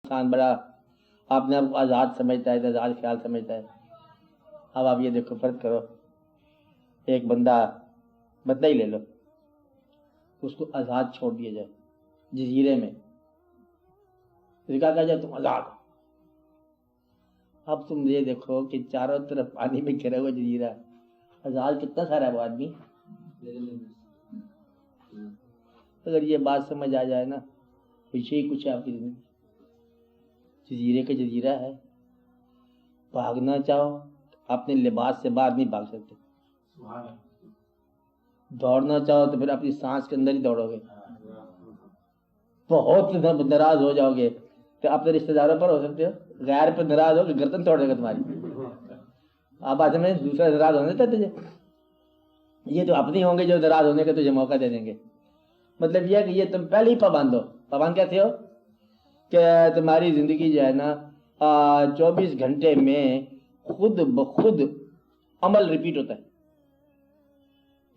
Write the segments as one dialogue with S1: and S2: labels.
S1: انسان بڑا اپنے آپ کو آزاد سمجھتا ہے، آزاد خیال سمجھتا ہے. اب آپ یہ دیکھو، فرض کرو ایک بندہ ہی لے لو، اس کو آزاد چھوڑ دیا جائے جزیرے میں، کہا جائے تم آزاد. اب تم یہ دیکھو کہ چاروں طرف پانی میں گھرا ہوا جزیرہ، آزاد کتنا سارا ہے وہ آدمی. اگر یہ بات سمجھ آ جائے نا، پیچھے ہی کچھ ہے آپ کی زندگی. جزیرے کا جزیرہ ہے، بھاگنا چاہو اپنے لباس سے باہر نہیں بھاگ سکتے، دوڑنا چاہو تو پھر اپنی سانس کے اندر ہی دوڑو گے. بہت ناراض ہو جاؤ گے تو اپنے رشتہ داروں پر ہو سکتے ہو، غیر پر ناراض ہو کہ گردن توڑ دے گا تمہاری. آپ آتے میں دوسرا ناراض ہونے دیتا تجھے، یہ تو اپنے ہوں گے جو ناراض ہونے کا تجھے موقع دے دیں گے. مطلب یہ ہے کہ یہ تم پہلے ہی پابند ہو. پابند کیسے ہو کہ تمہاری زندگی جو ہے نا 24 گھنٹے میں خود بخود عمل ریپیٹ ہوتا ہے.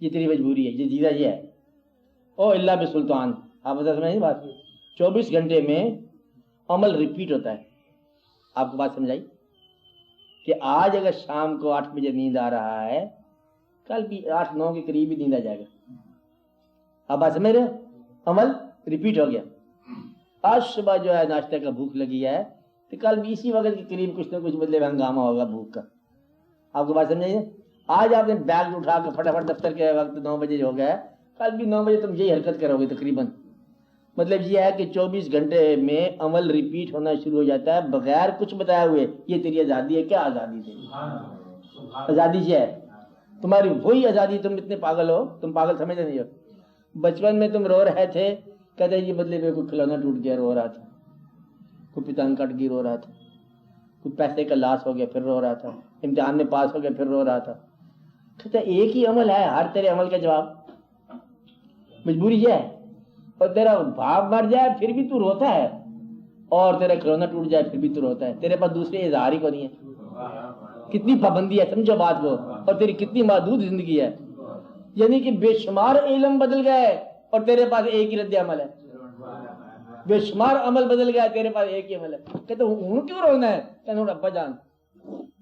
S1: یہ تیری مجبوری ہے، یہ جزیرہ یہ ہے. او اللہ بسلطان، آپ بتا سمجھ نہیں بات. 24 گھنٹے میں عمل ریپیٹ ہوتا ہے. آپ کو بات سمجھائی کہ آج اگر شام کو 8 بجے نیند آ رہا ہے، کل بھی 8-9 کے قریب ہی نیند آ جائے گا. آپ بات سمجھ رہے ہو؟ عمل ریپیٹ ہو گیا. آج صبح جو ہے ناشتہ کا بھوک لگی ہے تو کل بھی اسی وقت کے قریب کچھ نہ کچھ مطلب ہنگامہ ہوگا بھوک کا. آپ کو بات سمجھائیے؟ آج آپ نے بیگ اٹھا کے فٹافٹ دفتر کے وقت 9 بجے ہو گیا ہے، کل بھی 9 بجے تم یہی حرکت کرو گے تقریباً. مطلب یہ ہے کہ 24 گھنٹے میں عمل ریپیٹ ہونا شروع ہو جاتا ہے بغیر کچھ بتایا ہوئے. یہ تیری آزادی ہے. کیا آزادی تیری؟ آزادی یہ ہے تمہاری وہی آزادی. تم اتنے پاگل ہو، تم پاگل سمجھتے نہیں ہو. بچپن میں تم رو رہے تھے، کہتے یہ مطلب کوئی کھلونا ٹوٹ گیا رو رہا تھا، کوئی پتنگ کٹ گئی رو رہا تھا، کوئی پیسے کا لاس ہو گیا پھر رو رہا تھا، امتحان میں پاس ہو گیا پھر رو رہا تھا. کہتے ایک ہی عمل ہے، ہر تیرے عمل کا جواب. مجبوری یہ ہے. اور تیرا باپ مر جائے پھر بھی تو روتا ہے، اور تیرا کھلونا ٹوٹ جائے پھر بھی تو روتا ہے. تیرے پاس دوسرے اظہار ہی کو نہیں ہے. کتنی پابندی ہے، سمجھو بات کو. اور تیری کتنی محدود زندگی ہے. یعنی کہ بے شمار علم بدل گئے اور تیرے پاس ایک ہی رد عمل ہے. بے شمار عمل بدل گیا، تیرے پاس ایک ہی عمل ہے. کہتے ہوں کیوں رونا ہے؟ کہتے ابا جان.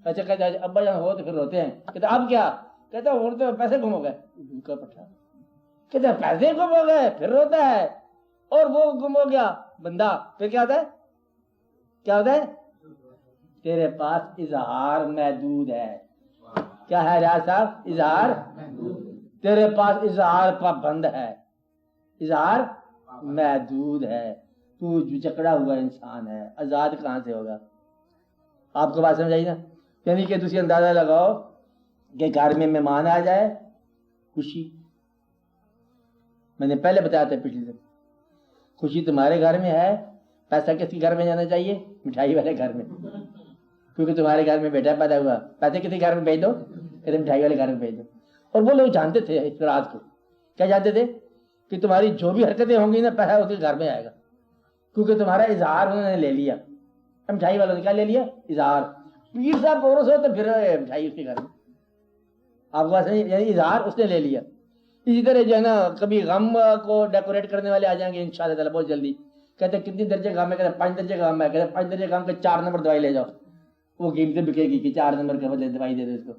S1: اچھا کہتے ابا جان ہو تو پھر روتے ہیں. کہتے اب کیا؟ کہتے ہوں تو پیسے گم ہو گئے. کہتے پیسے گم ہو گئے پھر روتا ہے. اور وہ گم ہو گیا بندہ پھر کیا ہوتا ہے؟ کیا ہوتا ہے؟ تیرے پاس اظہار محدود ہے. کیا ہے ریاض صاحب؟ اظہار. تیرے پاس اظہار پابند ہے، اظہار محدود ہے. تو جکڑا ہوا انسان ہے، آزاد کہاں سے ہوگا؟ آپ کو بات سمجھ آئی نا؟ یعنی کہ تسی اندازہ لگاؤ کہ گھر میں مہمان آ جائے، خوشی. میں نے پہلے بتایا تھا پچھلی دن، خوشی تمہارے گھر میں ہے. پیسہ کس کے گھر میں جانا چاہیے؟ مٹھائی والے گھر میں، کیونکہ تمہارے گھر میں بیٹا پیدا ہوا. پیسے کسی گھر میں بھیج دو، کہتے مٹھائی والے گھر میں بھیج دو. اور وہ لوگ جانتے تھے اس رات کو. کیا جانتے تھے؟ کہ تمہاری جو بھی حرکتیں ہوں گی نا پیسہ اس کے گھر میں آئے گا، کیونکہ تمہارا اظہار انہوں نے لے لیا. مٹھائی والوں نے کیا لے لیا؟ اظہار. پیر صاحب پورس ہو تو پھر مٹھائی اس کے گھر میں. آپ کو یعنی اظہار اس نے لے لیا. اسی طرح جو ہے نا کبھی غم کو ڈیکوریٹ کرنے والے آ جائیں گے انشاءاللہ تعالیٰ بہت جلدی. کہتے کتنی درجے غم ہے؟ کہتے 5 درجے غم ہے. کہتے 5 درجے غم کا 4 نمبر دوائی لے جاؤ. وہ قیمتیں بکے گی کہ 4 نمبر کا بدلے دوائی دے دو اس کو.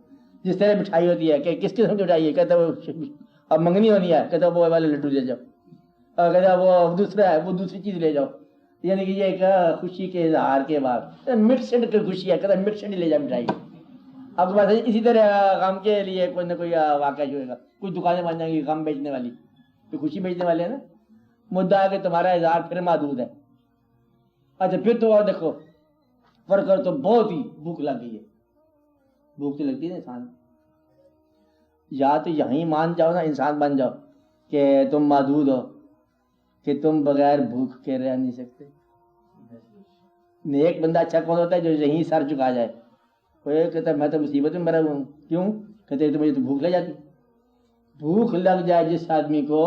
S1: جس طرح مٹھائی ہوتی ہے کہ کس قسم کی مٹھائی ہے؟ کہتے وہ اب منگنی ہونی ہے، کہتے وہ والے لڈو لے جاؤ. کہتے وہ دوسرا ہے وہ دوسری چیز لے جاؤ. یعنی کہ یہ ایک خوشی کے اظہار کے بعد مٹ سنڈ کی خوشی ہے، کہتے مٹ سنڈ لے جاؤ مٹھائی. آپ کو بات ہے. اسی طرح غم کے لیے کوئی نہ کوئی واقعہ جو ہوگا. کچھ دکانیں بن جائیں گی غم بیچنے والی، تو خوشی بیچنے والے ہیں نا. مدعا ہے کہ تمہارا اظہار پھر محدود ہے. اچھا پھر تو اور دیکھو فرق کر تو بہت ہی بھوک لگ گئی ہے. بھوک تو لگتی ہے نا انسان. یا تو یہیں مان جاؤ نا، انسان بن جاؤ کہ تم محدود ہو، کہ تم بغیر بھوک کے رہ نہیں سکتے. نیک بندہ اچھا کون ہوتا ہے؟ جو یہیں سر چکا جائے. کوئی کہتا ہے میں تو مصیبت میں مرا ہوں. کیوں؟ کہتے تو مجھے تو بھوک لگ جاتی. بھوک لگ جائے جس آدمی کو،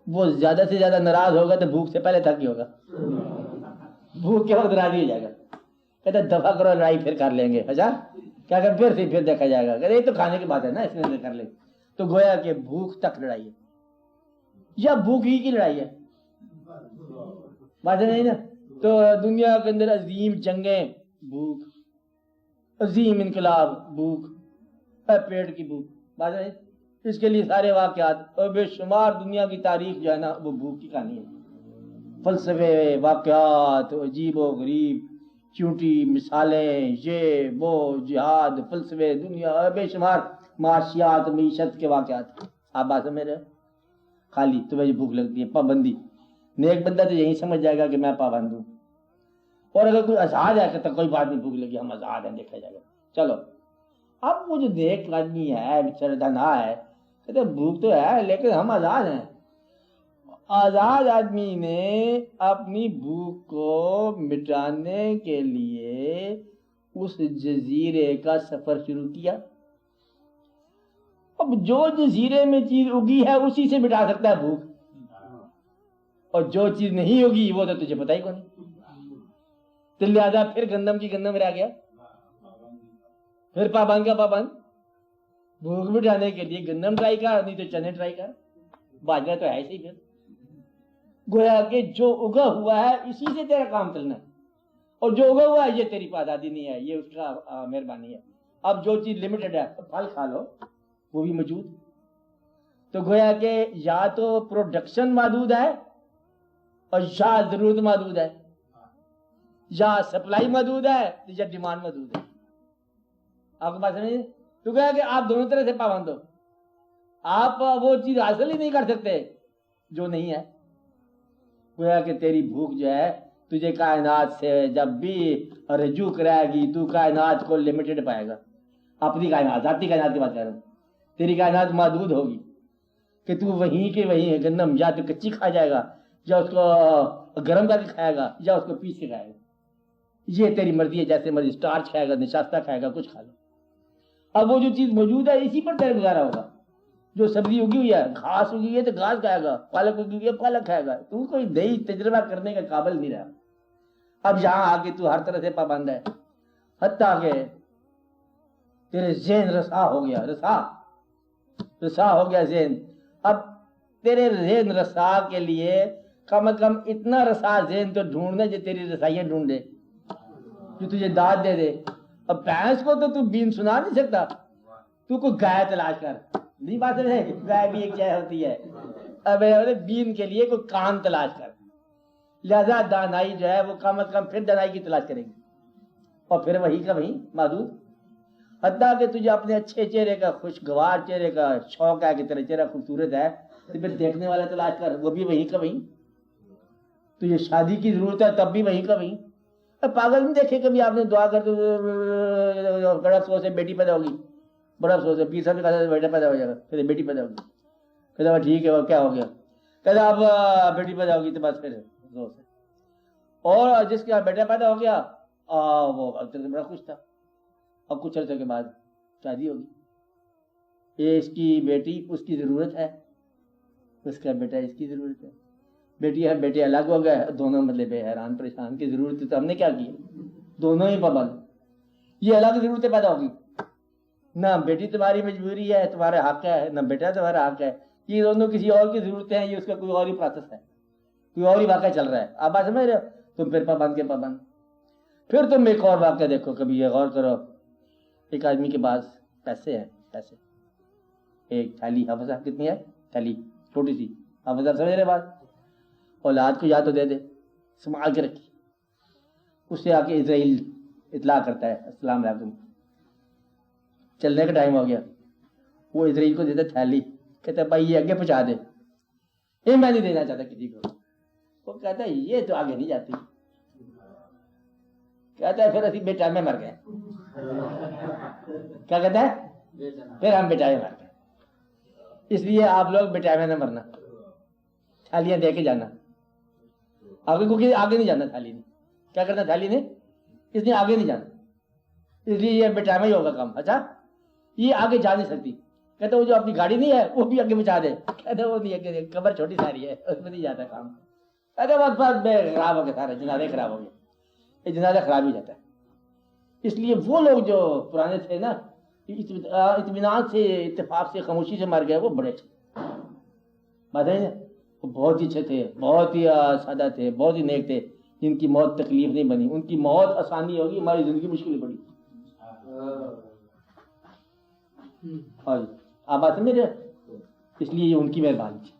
S1: وہ زیادہ سے زیادہ ناراض ہوگا تو بھوک سے پہلے تھک ہی ہوگا. بھوک کے وقت راضی ہو جائے گا. کہتے دفع کرو لڑائی پھر کر لیں گے. اچھا کیا کہ پھر دیکھا جائے گا. کہتے یہ تو کھانے کی بات ہے نا، اس میں کر لیں. تو گویا کہ بھوک تک لڑائی ہے یا بھوک ہی کی لڑائی ہے. بات نہیں نا. تو دنیا کے اندر عظیم جنگیں بھوک، عظیم انقلاب بھوک، پیٹ کی بھوک، بات ہے اس کے لیے سارے واقعات اور بے شمار دنیا کی تاریخ جو ہے نا وہ بھوک کی کہانی ہے، فلسفے، واقعات عجیب و غریب، چونٹی مثالیں، یہ وہ جہاد، فلسفے، دنیا، بے شمار معاشیات، معیشت کے واقعات. آپ بات سمجھ رہے ہو؟ خالی تمہیں بھوک لگتی ہے، پابندی. نیک بندہ تو یہی سمجھ جائے گا کہ میں پابند ہوں، اور اگر کوئی آزاد ہے کہ کوئی بات نہیں، بھوک لگی ہم آزاد ہیں، دیکھا جائے گا. چلو اب وہ جو نیک آدمی ہے بیچارہ دھنا ہے، کہتے بھوک تو ہے لیکن ہم آزاد ہیں. آزاد آدمی نے اپنی بھوک کو مٹانے کے لیے اس جزیرے کا سفر شروع کیا. اب جو جزیرے میں چیز اگی ہے اسی سے مٹا سکتا ہے بھوک، اور جو چیز نہیں ہوگی وہ تو تجھے پتہ ہی کون نہیں. تو لہٰذا پھر گندم کی گندم رہ گیا، پھر پابند کا پابند. بھوک مٹانے کے لیے گندم ٹرائی کر، نہیں تو چنے ٹرائی کر، باجرا تو ہے ہی. پھر گویا کہ جو اگا ہوا ہے اسی سے تیرا کام چلنا ہے، اور جو اگا ہوا ہے یہ تیری آزادی نہیں ہے، یہ اس کا مہربانی ہے. اب جو چیز لمیٹڈ ہے پھل کھا لو وہ بھی موجود. تو گویا کہ یا تو پروڈکشن محدود ہے اور یا ضرورت محدود ہے، یا سپلائی محدود ہے یا ڈیمانڈ محدود ہے. آپ کو بات سمجھے؟ تو گویا کہ آپ دونوں طرح سے پابند ہو. آپ وہ چیز حاصل ہی نہیں کر سکتے جو نہیں ہے. گویا کہ تیری بھوک جو ہے تجھے کائنات سے جب بھی رجوع کرائے گی تو کائنات کو لمیٹڈ پائے گا. اپنی کائنات، ذاتی کائنات کی بات کر رہا ہوں. تیری کائنات محدود ہوگی کہ تو وہیں کے وہیں ہے. گندم یا تو کچی کھا جائے گا، یا اس کو گرم کر کے کھائے گا، یا اس کو پیس کے کھائے گا. یہ تیری مرضی ہے، جیسے مرضی سٹارچ کھائے گا، نشاستہ کھائے گا، کچھ کھا لو. اب وہ جو چیز موجود ہے اسی پر تیرا گزارا ہوگا. جو سبزی اگی ہوئی ہے، گھاس اگی ہوئی ہے تو گھاس کھائے گا، پالک اگی ہوئی ہے پالک کھائے گا. تو کوئی نئی تجربہ کرنے کا قابل نہیں رہا. اب یہاں آ کے تو ہر طرح سے پابند ہے، حتیٰ کہ تیرے ذہن رسا ہو گیا، رسا ہو گیا ذہن. اب تیرے ذہن رسا کے لیے کم از کم اتنا رسا ذہن تو ڈھونڈنا جو تیری رسائیاں ڈھونڈے، جو تجھے داد دے دے. اب بھینس کو تو بیان سنا نہیں سکتا، تو کوئی گائے تلاش کر. نہیں بات ہے، گائے بھی ایک چیز ہوتی ہے. اب بیان کے لیے کوئی کان تلاش کر. لہذا دانائی جو ہے وہ کم از کم پھر دانائی کی تلاش کرے گی، اور پھر وہی کا وہی محدود. حتیٰ کہ تجھے اپنے اچھے چہرے کا، خوشگوار چہرے کا شوق ہے کہ تیرا چہرہ خوبصورت ہے، تو پھر دیکھنے والا تلاش کر، وہ بھی وہی کا وہی. تجھے شادی کی ضرورت ہے تب بھی وہی کا وہی. پاگل نہیں دیکھے کبھی آپ نے دعا کر تو بڑا افسوس ہے بیٹی پیدا ہوگی، بڑا افسوس ہے 20 سال کا بیٹا پیدا ہو جائے گا، پھر بیٹی پیدا ہوگی. کہتا ٹھیک ہے وہ کیا ہو گیا، کہتا اب بیٹی پیدا ہوگی تو بس پھر افسوس ہے. اور جس کا بیٹا پیدا ہو گیا وہ بڑا خوش تھا. اب کچھ عرصے کے بعد شادی ہوگی، یہ اس کی بیٹی اس کی ضرورت ہے، اس کا بیٹا اس کی ضرورت ہے. بیٹی ہے بیٹے الگ ہو گئے، دونوں مطلب حیران پریشان کی ضرورت تو ہم نے کیا کی، دونوں ہی پابند. یہ الگ ضرورتیں پیدا ہوگی، نہ بیٹی تمہاری مجبوری ہے تمہارا حق ہے، نہ بیٹا تمہارا حق ہے. یہ دونوں کسی اور کی ضرورتیں ہیں، یہ اس کا کوئی اور ہی پروسیس ہے، کوئی اور ہی واقعہ چل رہا ہے. آپ بات سمجھ رہے ہو؟ تم پھر پابند کے پابند. پھر تم ایک اور واقعہ دیکھو، کبھی یہ غور کرو. ایک آدمی کے پاس پیسے ہیں، پیسے، ایک تھیلی، حافظ صاحب کتنی ہے تھیلی، چھوٹی سی. حافظ صاحب سمجھ رہے بات؟ اولاد کو یا تو دے دے، سنبھال کے رکھی. اس سے آ کے اسرائیل اطلاع کرتا ہے السلام علیکم، چلنے کا ٹائم ہو گیا. وہ اسرائیل کو دیتا تھیلی، کہتا ہے بھائی یہ آگے پہنچا دے. یہ میں نہیں دینا چاہتا کسی کو. وہ کہتا ہے یہ تو آگے نہیں جاتی. کہتا ہے پھر اسی بے ٹائم میں مر گئے. کیا کہتا ہے؟ پھر ہم بے ٹائم میں مر گئے. اس لیے آپ لوگ بے ٹائم میں نہ مرنا، تھالیاں دے کے جانا. آگے کو آگے نہیں جانا تھالی نے. کیا کرنا تھالی نے؟ اس نے آگے نہیں جانا، اس لیے یہ بے ٹائم ہی ہوگا کام. اچھا یہ آگے جا نہیں سکتی. کہتے وہ جو اپنی گاڑی نہیں ہے وہ بھی آگے بچا دے. کہتے وہ نہیں آگے، قبر چھوٹی ساری ہے اس میں نہیں جاتا کام. کہتے بس بس بے خراب ہو گئے سارے جنازے خراب ہو گئے. یہ جنازہ خراب ہی جاتا ہے. اس لیے وہ لوگ جو پرانے تھے نا، اطمینان سے، اتفاق سے، خاموشی سے مر گئے، وہ بڑے اچھے بات ہے. وہ بہت ہی اچھے تھے، بہت ہی سادہ تھے، بہت ہی نیک تھے. جن کی موت تکلیف نہیں بنی، ان کی موت آسانی ہوگی، ہماری زندگی مشکل پڑی. ہاں جی، آپ بات سمجھ رہے؟ اس لیے یہ ان کی مہربانی تھی.